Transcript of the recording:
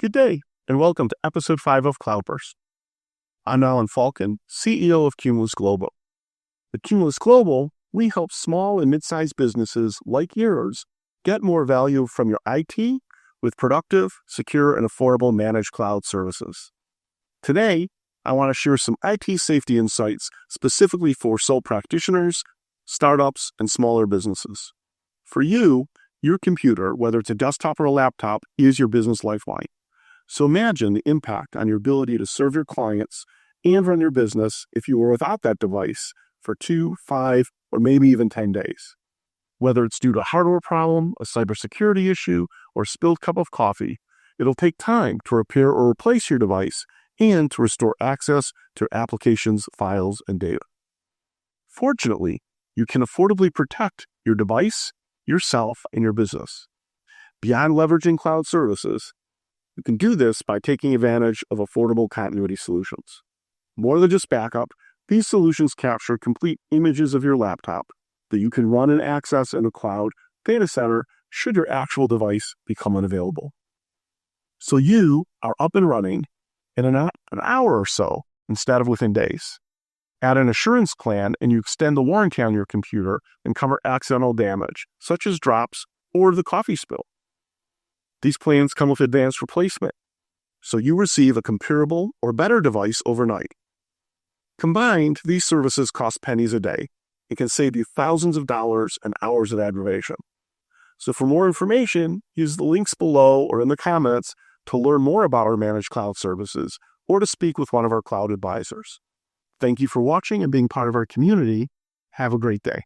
Good day, and welcome to Episode 5 of Cloudburst. I'm Alan Falcon, CEO of Cumulus Global. At Cumulus Global, we help small and mid-sized businesses like yours get more value from your IT with productive, secure, and affordable managed cloud services. Today, I want to share some IT safety insights specifically for sole practitioners, startups, and smaller businesses. For you, your computer, whether it's a desktop or a laptop, is your business lifeline. So imagine the impact on your ability to serve your clients and run your business if you were without that device for 2, 5, or maybe even 10 days. Whether it's due to a hardware problem, a cybersecurity issue, or a spilled cup of coffee, it'll take time to repair or replace your device and to restore access to applications, files, and data. Fortunately, you can affordably protect your device, yourself, and your business. Beyond leveraging cloud services, you can do this by taking advantage of affordable continuity solutions. More than just backup, these solutions capture complete images of your laptop that you can run and access in a cloud data center should your actual device become unavailable. So you are up and running in an hour or so instead of within days. Add an assurance plan and you extend the warranty on your computer and cover accidental damage, such as drops or the coffee spill. These plans come with advanced replacement, so you receive a comparable or better device overnight. Combined, these services cost pennies a day and can save you thousands of dollars and hours of aggravation. So for more information, use the links below or in the comments to learn more about our managed cloud services or to speak with one of our cloud advisors. Thank you for watching and being part of our community. Have a great day.